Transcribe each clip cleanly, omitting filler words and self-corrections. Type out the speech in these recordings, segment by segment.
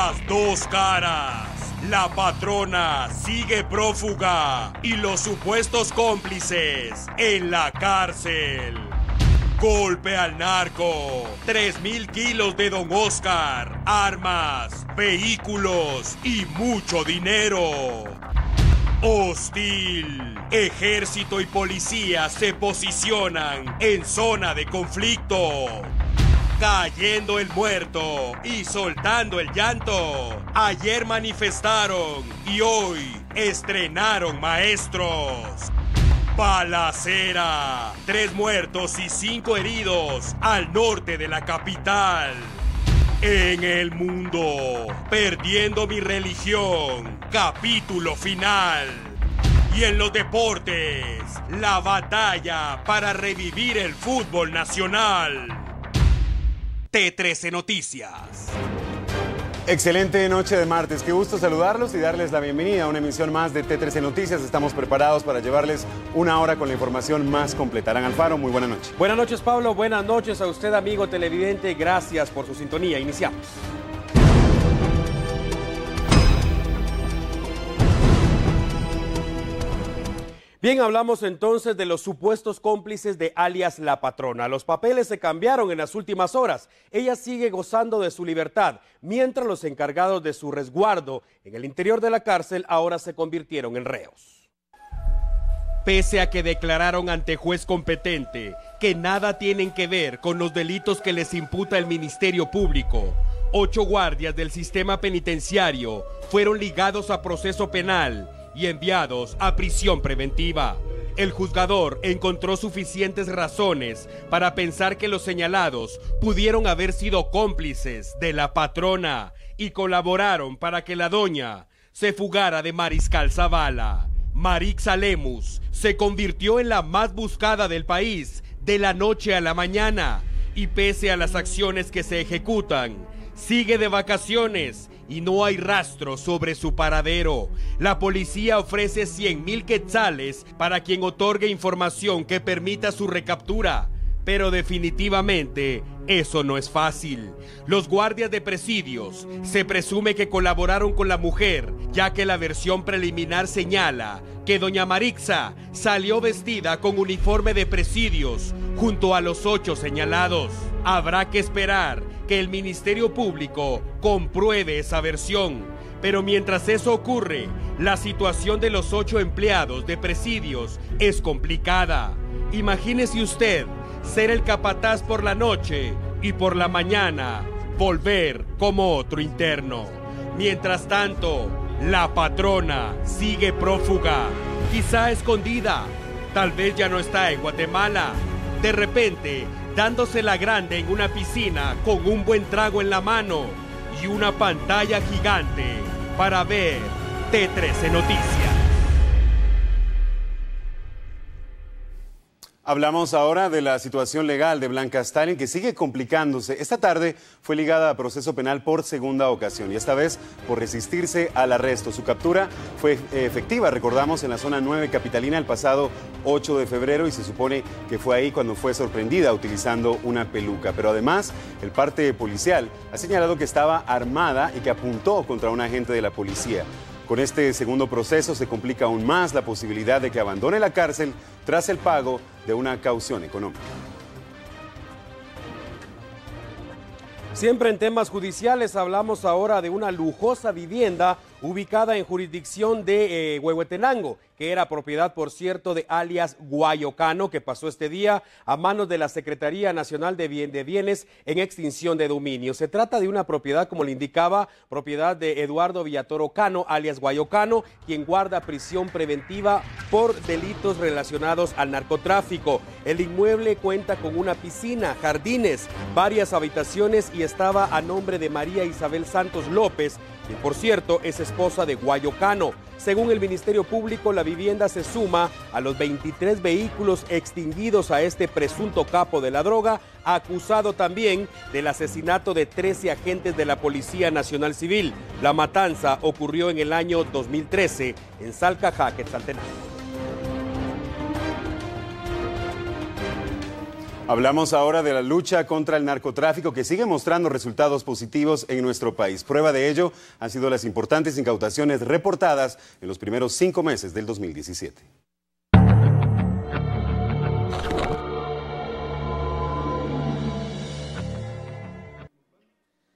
Las dos caras. La patrona sigue prófuga y los supuestos cómplices en la cárcel. Golpe al narco, 3.000 kilos de Don Oscar, armas, vehículos y mucho dinero. Hostil, ejército y policía se posicionan en zona de conflicto. Cayendo el muerto y soltando el llanto. Ayer manifestaron y hoy estrenaron maestros. Balacera, 3 muertos y 5 heridos al norte de la capital. En el mundo, perdiendo mi religión, capítulo final. Y en los deportes, la batalla para revivir el fútbol nacional. T13 Noticias. Excelente noche de martes, qué gusto saludarlos y darles la bienvenida a una emisión más de T13 Noticias. Estamos preparados para llevarles una hora con la información más completa. Alan Alfaro, muy buenas noches. Buenas noches, Pablo, buenas noches a usted, amigo televidente, gracias por su sintonía. Iniciamos. Bien, hablamos entonces de los supuestos cómplices de alias La Patrona. Los papeles se cambiaron en las últimas horas. Ella sigue gozando de su libertad, mientras los encargados de su resguardo en el interior de la cárcel ahora se convirtieron en reos. Pese a que declararon ante juez competente que nada tienen que ver con los delitos que les imputa el Ministerio Público, 8 guardias del sistema penitenciario fueron ligados a proceso penal y enviados a prisión preventiva. El juzgador encontró suficientes razones para pensar que los señalados pudieron haber sido cómplices de La Patrona y colaboraron para que la doña se fugara de Mariscal Zavala. Marixa Lemus se convirtió en la más buscada del país de la noche a la mañana y pese a las acciones que se ejecutan, sigue de vacaciones y no hay rastro sobre su paradero. La policía ofrece 100,000 quetzales para quien otorgue información que permita su recaptura, pero definitivamente eso no es fácil. Los guardias de presidios se presume que colaboraron con la mujer, ya que la versión preliminar señala que doña Marixa salió vestida con uniforme de presidios junto a los 8 señalados. Habrá que esperar que el Ministerio Público compruebe esa versión. Pero mientras eso ocurre, la situación de los 8 empleados de presidios es complicada. Imagínese usted ser el capataz por la noche y por la mañana volver como otro interno. Mientras tanto, La Patrona sigue prófuga, quizá escondida, tal vez ya no está en Guatemala. De repente, dándose la grande en una piscina con un buen trago en la mano y una pantalla gigante para ver T13 Noticias. Hablamos ahora de la situación legal de Blanca Stalin, que sigue complicándose. Esta tarde fue ligada a proceso penal por segunda ocasión y esta vez por resistirse al arresto. Su captura fue efectiva, recordamos, en la zona 9 capitalina el pasado 8 de febrero y se supone que fue ahí cuando fue sorprendida utilizando una peluca. Pero además, el parte policial ha señalado que estaba armada y que apuntó contra un agente de la policía. Con este segundo proceso se complica aún más la posibilidad de que abandone la cárcel tras el pago de una caución económica. Siempre en temas judiciales hablamos ahora de una lujosa vivienda ubicada en jurisdicción de Huehuetenango, que era propiedad, por cierto, de alias Guayocano, que pasó este día a manos de la Secretaría Nacional de Bienes en Extinción de Dominio. Se trata de una propiedad, como le indicaba, propiedad de Eduardo Villatoro Cano, alias Guayocano, quien guarda prisión preventiva por delitos relacionados al narcotráfico. El inmueble cuenta con una piscina, jardines, varias habitaciones y estaba a nombre de María Isabel Santos López, quien por cierto es esposa de Guayocano. Según el Ministerio Público, la vivienda se suma a los 23 vehículos extinguidos a este presunto capo de la droga, acusado también del asesinato de 13 agentes de la Policía Nacional Civil. La matanza ocurrió en el año 2013 en Salcajá, Quetzaltenango. Hablamos ahora de la lucha contra el narcotráfico que sigue mostrando resultados positivos en nuestro país. Prueba de ello han sido las importantes incautaciones reportadas en los primeros 5 meses del 2017.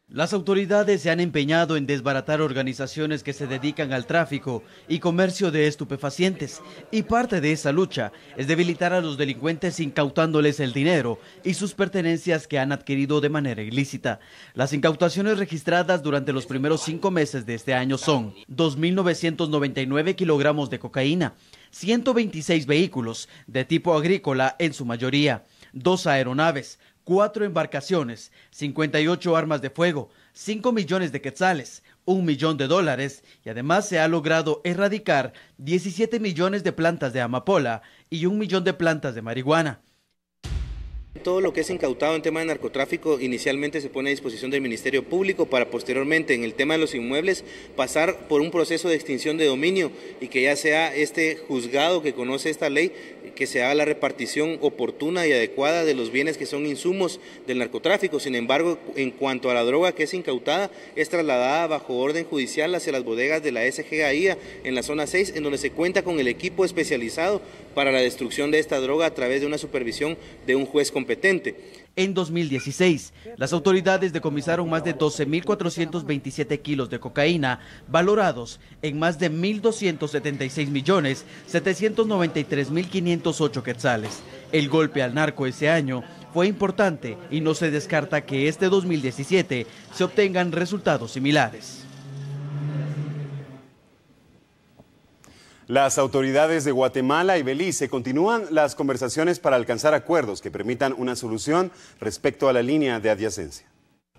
Las autoridades se han empeñado en desbaratar organizaciones que se dedican al tráfico y comercio de estupefacientes, y parte de esa lucha es debilitar a los delincuentes incautándoles el dinero y sus pertenencias que han adquirido de manera ilícita. Las incautaciones registradas durante los primeros 5 meses de este año son 2.999 kilogramos de cocaína, 126 vehículos de tipo agrícola en su mayoría, 2 aeronaves, 4 embarcaciones, 58 armas de fuego, 5 millones de quetzales, $1 millón, y además se ha logrado erradicar 17 millones de plantas de amapola y 1 millón de plantas de marihuana. Todo lo que es incautado en tema de narcotráfico inicialmente se pone a disposición del Ministerio Público para posteriormente en el tema de los inmuebles pasar por un proceso de extinción de dominio y que ya sea este juzgado que conoce esta ley que se haga la repartición oportuna y adecuada de los bienes que son insumos del narcotráfico. Sin embargo, en cuanto a la droga que es incautada, es trasladada bajo orden judicial hacia las bodegas de la SGAIA en la zona 6, en donde se cuenta con el equipo especializado para la destrucción de esta droga a través de una supervisión de un juez competente. En 2016, las autoridades decomisaron más de 12.427 kilos de cocaína, valorados en más de 1.276.793.508 quetzales. El golpe al narco ese año fue importante y no se descarta que este 2017 se obtengan resultados similares. Las autoridades de Guatemala y Belice continúan las conversaciones para alcanzar acuerdos que permitan una solución respecto a la línea de adyacencia.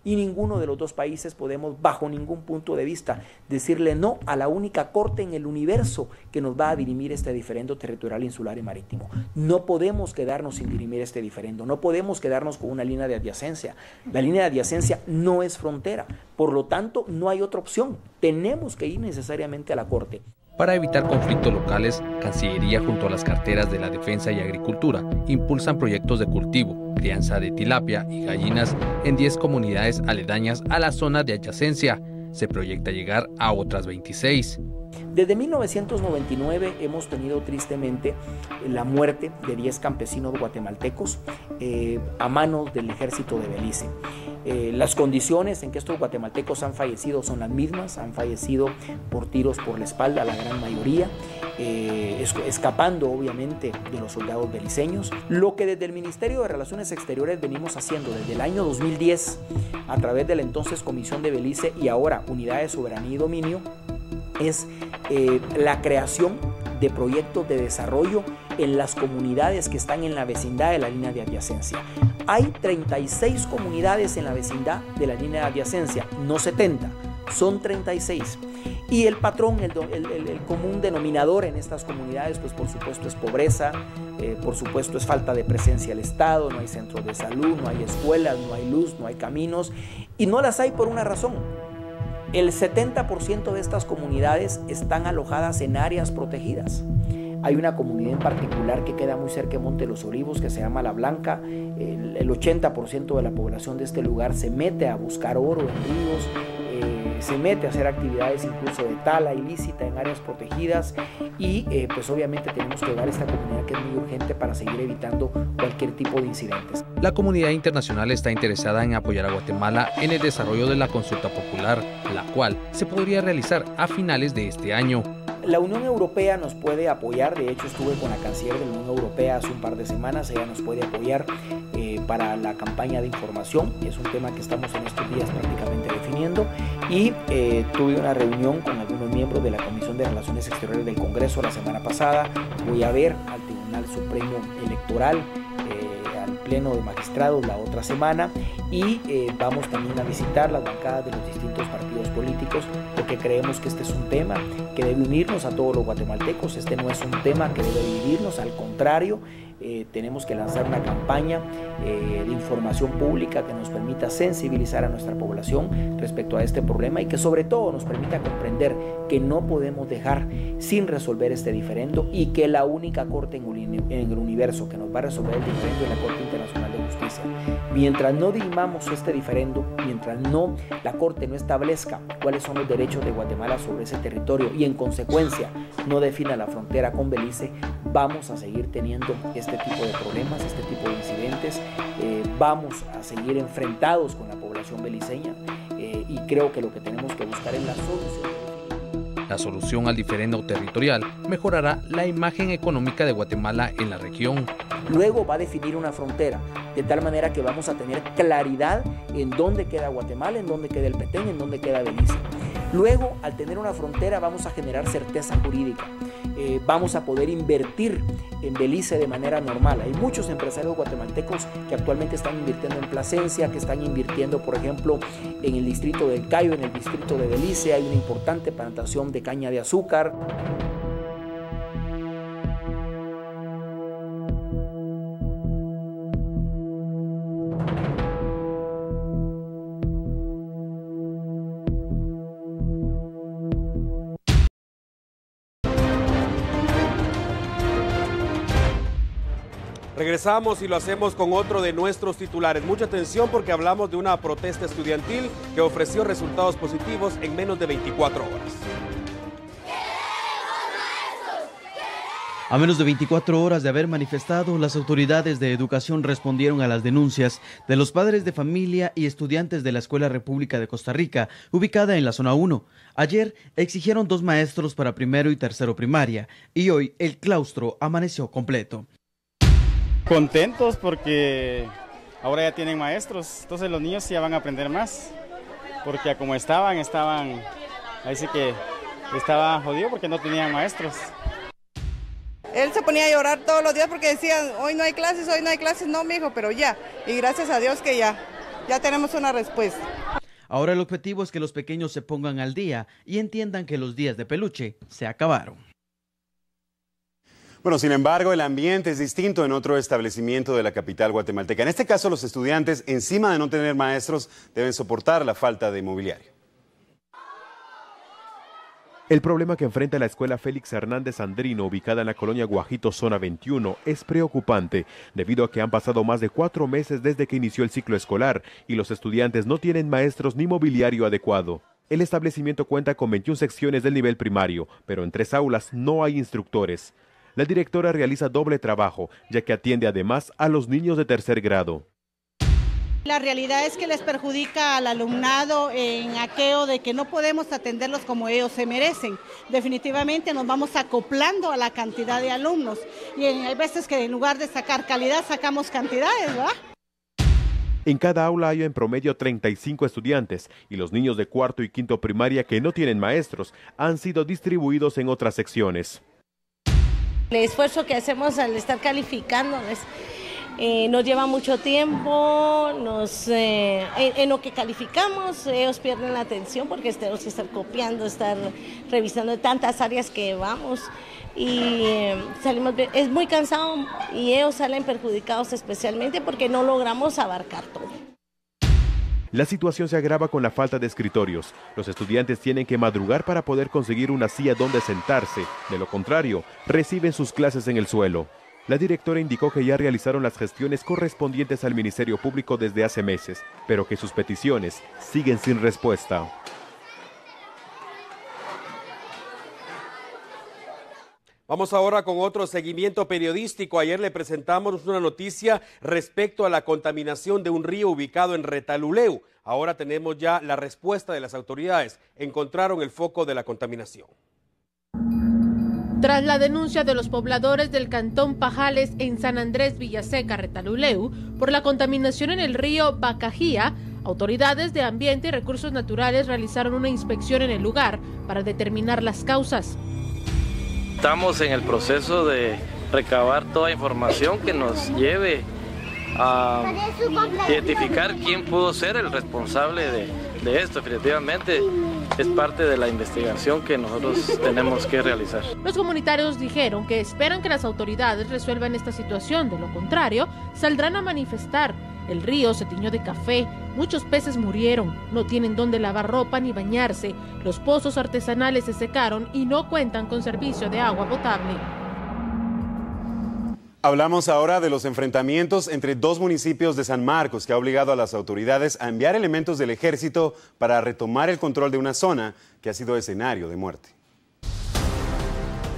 Y ninguno de los dos países podemos, bajo ningún punto de vista, decirle no a la única corte en el universo que nos va a dirimir este diferendo territorial, insular y marítimo. No podemos quedarnos sin dirimir este diferendo, no podemos quedarnos con una línea de adyacencia. La línea de adyacencia no es frontera, por lo tanto no hay otra opción. Tenemos que ir necesariamente a la corte. Para evitar conflictos locales, Cancillería junto a las carteras de la Defensa y Agricultura impulsan proyectos de cultivo, crianza de tilapia y gallinas en 10 comunidades aledañas a la zona de adyacencia. Se proyecta llegar a otras 26. Desde 1999 hemos tenido tristemente la muerte de 10 campesinos guatemaltecos a manos del ejército de Belice. Las condiciones en que estos guatemaltecos han fallecido son las mismas, han fallecido por tiros por la espalda, la gran mayoría, escapando obviamente de los soldados beliceños. Lo que desde el Ministerio de Relaciones Exteriores venimos haciendo desde el año 2010, a través de la entonces Comisión de Belice y ahora Unidad de Soberanía y Dominio, es la creación de proyectos de desarrollo en las comunidades que están en la vecindad de la línea de adyacencia. Hay 36 comunidades en la vecindad de la línea de adyacencia, no 70, son 36. Y el patrón, el común denominador en estas comunidades, pues por supuesto es pobreza, por supuesto es falta de presencia del Estado, no hay centros de salud, no hay escuelas, no hay luz, no hay caminos, y no las hay por una razón. El 70% de estas comunidades están alojadas en áreas protegidas. Hay una comunidad en particular que queda muy cerca de Monte de los Olivos que se llama La Blanca. El 80% de la población de este lugar se mete a buscar oro en ríos, se mete a hacer actividades incluso de tala ilícita en áreas protegidas y pues obviamente tenemos que ayudar a esta comunidad que es muy urgente para seguir evitando cualquier tipo de incidentes. La comunidad internacional está interesada en apoyar a Guatemala en el desarrollo de la consulta popular, la cual se podría realizar a finales de este año. La Unión Europea nos puede apoyar, de hecho estuve con la canciller de la Unión Europea hace un par de semanas, ella nos puede apoyar para la campaña de información, es un tema que estamos en estos días prácticamente definiendo y tuve una reunión con algunos miembros de la Comisión de Relaciones Exteriores del Congreso la semana pasada, voy a ver al Tribunal Supremo Electoral, al Pleno de Magistrados la otra semana y vamos también a visitar las bancadas de los distintos partidos políticos porque creemos que este es un tema que debe unirnos a todos los guatemaltecos, este no es un tema que debe dividirnos, al contrario, tenemos que lanzar una campaña de información pública que nos permita sensibilizar a nuestra población respecto a este problema y que sobre todo nos permita comprender que no podemos dejar sin resolver este diferendo y que la única corte en el universo que nos va a resolver el diferendo es la Corte Internacional de Justicia. Justicia. Mientras no dirimamos este diferendo, mientras la Corte no establezca cuáles son los derechos de Guatemala sobre ese territorio y en consecuencia no defina la frontera con Belice, vamos a seguir teniendo este tipo de problemas, este tipo de incidentes, vamos a seguir enfrentados con la población beliceña y creo que lo que tenemos que buscar es la solución. La solución al diferendo territorial mejorará la imagen económica de Guatemala en la región. Luego va a definir una frontera, de tal manera que vamos a tener claridad en dónde queda Guatemala, en dónde queda el Petén, en dónde queda Belice. Luego, al tener una frontera, vamos a generar certeza jurídica. Vamos a poder invertir en Belice de manera normal. Hay muchos empresarios guatemaltecos que actualmente están invirtiendo en Plasencia, que están invirtiendo, por ejemplo, en el distrito del Cayo, en el distrito de Belice. Hay una importante plantación de caña de azúcar. Regresamos y lo hacemos con otro de nuestros titulares. Mucha atención porque hablamos de una protesta estudiantil que ofreció resultados positivos en menos de 24 horas. A menos de 24 horas de haber manifestado, las autoridades de educación respondieron a las denuncias de los padres de familia y estudiantes de la Escuela República de Costa Rica, ubicada en la Zona 1. Ayer exigieron 2 maestros para primero y tercero primaria, y hoy el claustro amaneció completo. Contentos porque ahora ya tienen maestros, entonces los niños ya van a aprender más, porque como estaban, ahí sí que estaban jodidos porque no tenían maestros. Él se ponía a llorar todos los días porque decían, hoy no hay clases, no mijo, pero ya, y gracias a Dios que ya tenemos una respuesta. Ahora el objetivo es que los pequeños se pongan al día y entiendan que los días de peluche se acabaron. Bueno, sin embargo, el ambiente es distinto en otro establecimiento de la capital guatemalteca. En este caso, los estudiantes, encima de no tener maestros, deben soportar la falta de mobiliario. El problema que enfrenta la escuela Félix Hernández Andrino, ubicada en la colonia Guajito, zona 21, es preocupante, debido a que han pasado más de 4 meses desde que inició el ciclo escolar y los estudiantes no tienen maestros ni mobiliario adecuado. El establecimiento cuenta con 21 secciones del nivel primario, pero en 3 aulas no hay instructores. La directora realiza doble trabajo, ya que atiende además a los niños de tercer grado. La realidad es que les perjudica al alumnado en aquello de que no podemos atenderlos como ellos se merecen. Definitivamente nos vamos acoplando a la cantidad de alumnos y hay veces que en lugar de sacar calidad sacamos cantidades, ¿verdad? En cada aula hay en promedio 35 estudiantes y los niños de cuarto y quinto primaria que no tienen maestros han sido distribuidos en otras secciones. El esfuerzo que hacemos al estar calificando nos lleva mucho tiempo, en lo que calificamos ellos pierden la atención porque tenemos que estar copiando, estar revisando de tantas áreas que vamos y es muy cansado y ellos salen perjudicados especialmente porque no logramos abarcar todo. La situación se agrava con la falta de escritorios. Los estudiantes tienen que madrugar para poder conseguir una silla donde sentarse. De lo contrario, reciben sus clases en el suelo. La directora indicó que ya realizaron las gestiones correspondientes al Ministerio Público desde hace meses, pero que sus peticiones siguen sin respuesta. Vamos ahora con otro seguimiento periodístico. Ayer le presentamos una noticia respecto a la contaminación de un río ubicado en Retaluleu. Ahora tenemos ya la respuesta de las autoridades. Encontraron el foco de la contaminación. Tras la denuncia de los pobladores del cantón Pajales en San Andrés Villaseca, Retaluleu, por la contaminación en el río Bacajía, autoridades de Ambiente y Recursos Naturales realizaron una inspección en el lugar para determinar las causas. Estamos en el proceso de recabar toda información que nos lleve a identificar quién pudo ser el responsable de esto. Definitivamente es parte de la investigación que nosotros tenemos que realizar. Los comunitarios dijeron que esperan que las autoridades resuelvan esta situación, de lo contrario, saldrán a manifestar. El río se tiñó de café, muchos peces murieron, no tienen dónde lavar ropa ni bañarse, los pozos artesanales se secaron y no cuentan con servicio de agua potable. Hablamos ahora de los enfrentamientos entre dos municipios de San Marcos que ha obligado a las autoridades a enviar elementos del ejército para retomar el control de una zona que ha sido escenario de muerte.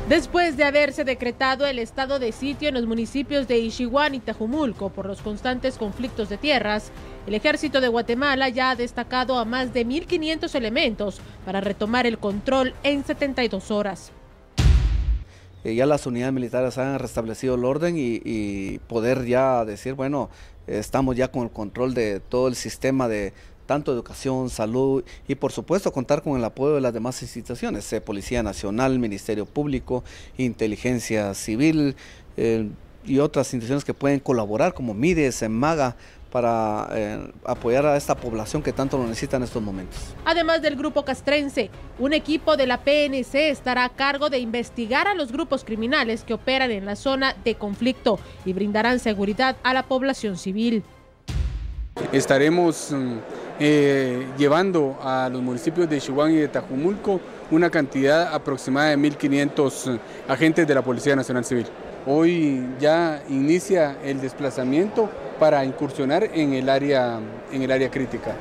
Después de haberse decretado el estado de sitio en los municipios de Ixiguán y Tajumulco por los constantes conflictos de tierras, el Ejército de Guatemala ya ha destacado a más de 1.500 elementos para retomar el control en 72 horas. Ya las unidades militares han restablecido el orden y poder ya decir, bueno, estamos ya con el control de todo el sistema de tanto educación, salud y por supuesto contar con el apoyo de las demás instituciones, Policía Nacional, Ministerio Público, Inteligencia Civil y otras instituciones que pueden colaborar como MIDES, MAGA, para apoyar a esta población que tanto lo necesita en estos momentos. Además del grupo castrense, un equipo de la PNC estará a cargo de investigar a los grupos criminales que operan en la zona de conflicto y brindarán seguridad a la población civil. Estaremos llevando a los municipios de Ixiguán y de Tajumulco una cantidad aproximada de 1.500 agentes de la Policía Nacional Civil. Hoy ya inicia el desplazamiento para incursionar en el área crítica.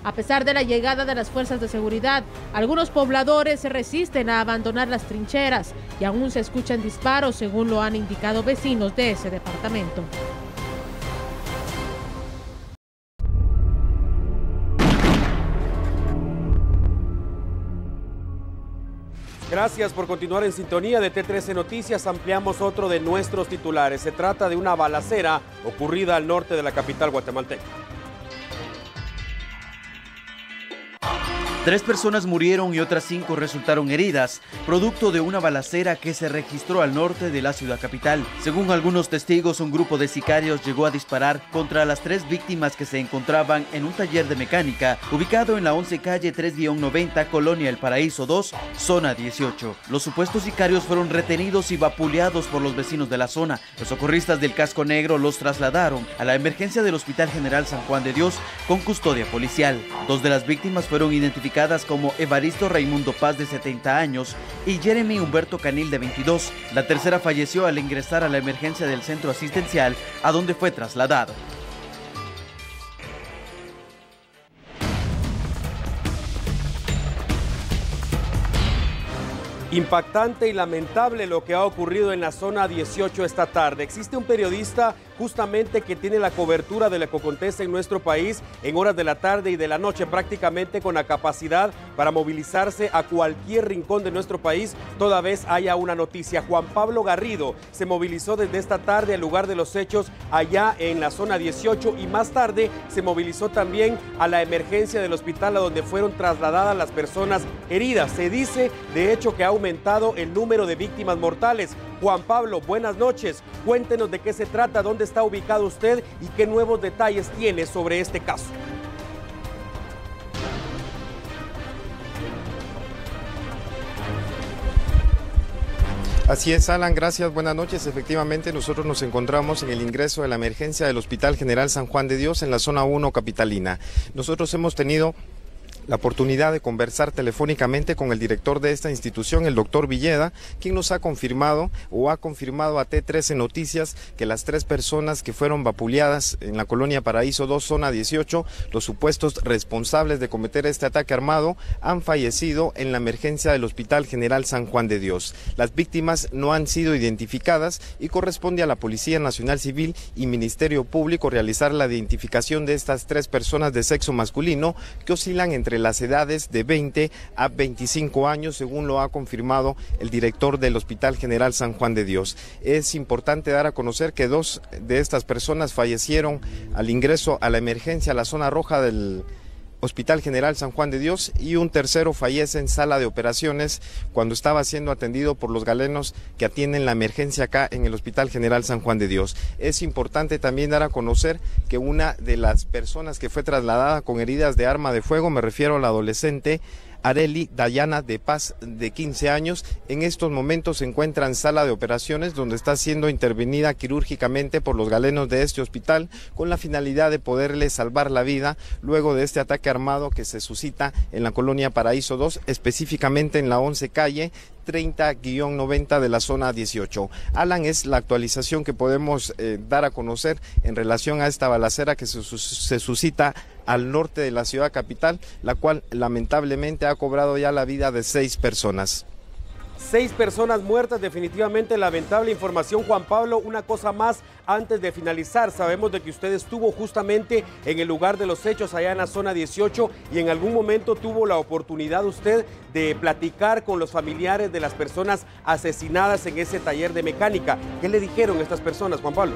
A pesar de la llegada de las fuerzas de seguridad, algunos pobladores se resisten a abandonar las trincheras y aún se escuchan disparos, según lo han indicado vecinos de ese departamento. Gracias por continuar en sintonía de T13 Noticias. Ampliamos otro de nuestros titulares. Se trata de una balacera ocurrida al norte de la capital guatemalteca. 3 personas murieron y otras 5 resultaron heridas, producto de una balacera que se registró al norte de la ciudad capital. Según algunos testigos, un grupo de sicarios llegó a disparar contra las 3 víctimas que se encontraban en un taller de mecánica ubicado en la 11 calle 3-90, Colonia El Paraíso 2, zona 18. Los supuestos sicarios fueron retenidos y vapuleados por los vecinos de la zona. Los socorristas del Casco Negro los trasladaron a la emergencia del Hospital General San Juan de Dios con custodia policial. 2 de las víctimas fueron identificadas como Evaristo Raimundo Paz, de 70 años, y Jeremy Humberto Canil, de 22. La tercera falleció al ingresar a la emergencia del centro asistencial, a donde fue trasladado. Impactante y lamentable lo que ha ocurrido en la zona 18 esta tarde. Existe un periodista justamente que tiene la cobertura de lo que acontece en nuestro país en horas de la tarde y de la noche, prácticamente con la capacidad para movilizarse a cualquier rincón de nuestro país toda vez haya una noticia. Juan Pablo Garrido se movilizó desde esta tarde al lugar de los hechos allá en la zona 18 y más tarde se movilizó también a la emergencia del hospital a donde fueron trasladadas las personas heridas. Se dice de hecho que ha aumentado el número de víctimas mortales. Juan Pablo, buenas noches. Cuéntenos de qué se trata, dónde está ubicado usted y qué nuevos detalles tiene sobre este caso. Así es, Alan, gracias, buenas noches. Efectivamente, nosotros nos encontramos en el ingreso de la emergencia del Hospital General San Juan de Dios en la zona 1 capitalina. Nosotros hemos tenido la oportunidad de conversar telefónicamente con el director de esta institución, el doctor Villeda, quien nos ha confirmado o ha confirmado a T13 Noticias que las 3 personas que fueron vapuleadas en la colonia Paraíso 2, zona 18, los supuestos responsables de cometer este ataque armado, han fallecido en la emergencia del Hospital General San Juan de Dios. Las víctimas no han sido identificadas y corresponde a la Policía Nacional Civil y Ministerio Público realizar la identificación de estas 3 personas de sexo masculino que oscilan entre las edades de 20 a 25 años, según lo ha confirmado el director del Hospital General San Juan de Dios. Es importante dar a conocer que 2 de estas personas fallecieron al ingreso a la emergencia a la zona roja del Hospital General San Juan de Dios y un tercero fallece en sala de operaciones cuando estaba siendo atendido por los galenos que atienden la emergencia acá en el Hospital General San Juan de Dios. Es importante también dar a conocer que una de las personas que fue trasladada con heridas de arma de fuego, me refiero a la adolescente Areli Dayana de Paz, de 15 años, en estos momentos se encuentra en sala de operaciones donde está siendo intervenida quirúrgicamente por los galenos de este hospital con la finalidad de poderle salvar la vida luego de este ataque armado que se suscita en la colonia Paraíso 2, específicamente en la 11 calle 30-90 de la zona 18. Alan, es la actualización que podemos dar a conocer en relación a esta balacera que se suscita al norte de la ciudad capital, la cual lamentablemente ha cobrado ya la vida de 6 personas. 6 personas muertas, definitivamente lamentable información. Juan Pablo, una cosa más antes de finalizar. Sabemos de que usted estuvo justamente en el lugar de los hechos allá en la zona 18 y en algún momento tuvo la oportunidad usted de platicar con los familiares de las personas asesinadas en ese taller de mecánica. ¿Qué le dijeron estas personas, Juan Pablo?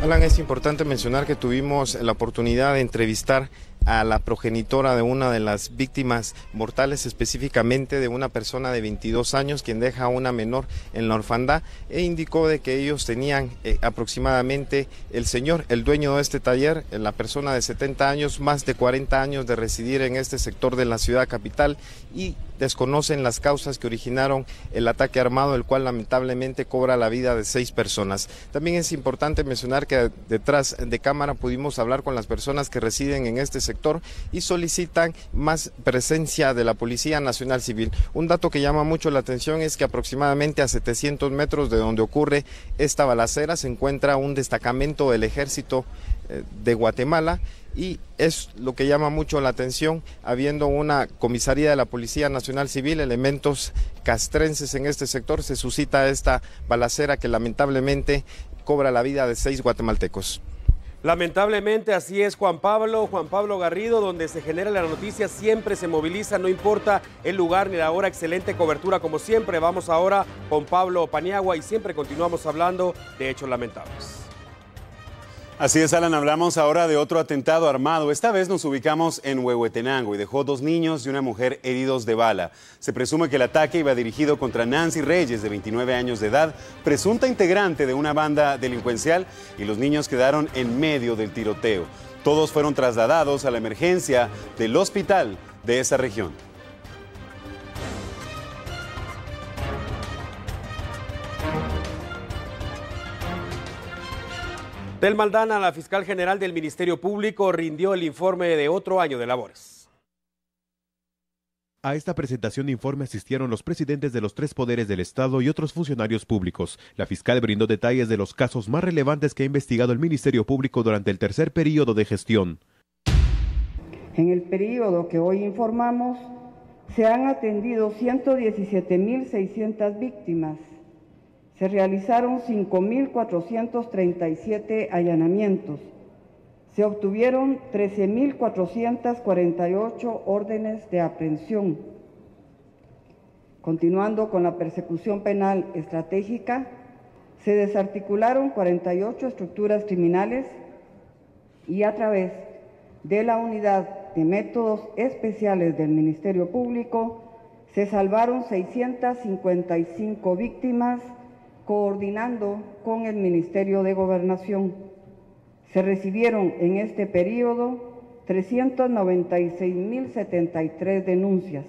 Alan, es importante mencionar que tuvimos la oportunidad de entrevistar a la progenitora de una de las víctimas mortales, específicamente de una persona de 22 años, quien deja a una menor en la orfandad, e indicó de que ellos tenían aproximadamente, el señor, el dueño de este taller, la persona de 70 años, más de 40 años de residir en este sector de la ciudad capital, y desconocen las causas que originaron el ataque armado, el cual lamentablemente cobra la vida de 6 personas. También es importante mencionar que detrás de cámara pudimos hablar con las personas que residen en este sector y solicitan más presencia de la Policía Nacional Civil. Un dato que llama mucho la atención es que aproximadamente a 700 metros de donde ocurre esta balacera se encuentra un destacamento del Ejército de Guatemala, y es lo que llama mucho la atención, habiendo una comisaría de la Policía Nacional Civil, elementos castrenses en este sector, se suscita esta balacera que lamentablemente cobra la vida de 6 guatemaltecos. Lamentablemente así es, Juan Pablo Garrido, donde se genera la noticia siempre se moviliza, no importa el lugar ni la hora, excelente cobertura como siempre. Vamos ahora con Pablo Paniagua y siempre continuamos hablando de hechos lamentables. Así es, Alan, hablamos ahora de otro atentado armado. Esta vez nos ubicamos en Huehuetenango y dejó 2 niños y una mujer heridos de bala. Se presume que el ataque iba dirigido contra Nancy Reyes, de 29 años de edad, presunta integrante de una banda delincuencial, y los niños quedaron en medio del tiroteo. Todos fueron trasladados a la emergencia del hospital de esa región. Del Maldana, la fiscal general del Ministerio Público, rindió el informe de otro año de labores. A esta presentación de informe asistieron los presidentes de los 3 poderes del Estado y otros funcionarios públicos. La fiscal brindó detalles de los casos más relevantes que ha investigado el Ministerio Público durante el tercer periodo de gestión. En el periodo que hoy informamos, se han atendido 117.600 víctimas. Se realizaron 5.437 allanamientos. Se obtuvieron 13.448 órdenes de aprehensión. Continuando con la persecución penal estratégica, se desarticularon 48 estructuras criminales y a través de la Unidad de Métodos Especiales del Ministerio Público se salvaron 655 víctimas, coordinando con el Ministerio de Gobernación. Se recibieron en este periodo 396.073 denuncias.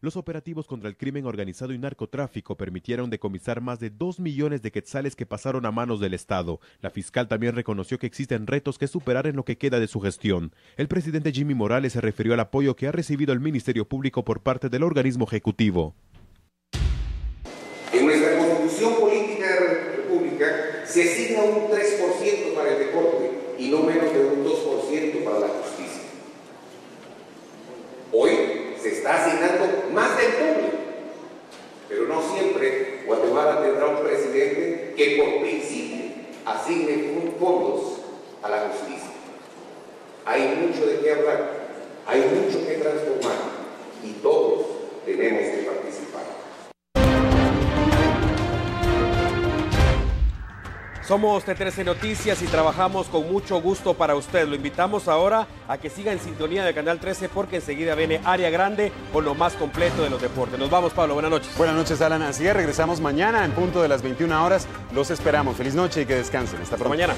Los operativos contra el crimen organizado y narcotráfico permitieron decomisar más de 2 millones de quetzales que pasaron a manos del Estado. La fiscal también reconoció que existen retos que superar en lo que queda de su gestión. El presidente Jimmy Morales se refirió al apoyo que ha recibido el Ministerio Público por parte del organismo ejecutivo. En nuestra Constitución Política de la República se asigna un 3% para el deporte y no menos de un 2% para la justicia. Hoy se está asignando más del doble, pero no siempre Guatemala tendrá un presidente que por principio asigne fondos a la justicia. Hay mucho de qué hablar, hay mucho que transformar y todos tenemos que participar. Somos T13 Noticias y trabajamos con mucho gusto para usted. Lo invitamos ahora a que siga en sintonía de Canal 13 porque enseguida viene Área Grande con lo más completo de los deportes. Nos vamos, Pablo. Buenas noches. Buenas noches, Alan. Así es, regresamos mañana en punto de las 21 horas. Los esperamos. Feliz noche y que descansen. Hasta pronto. Mañana.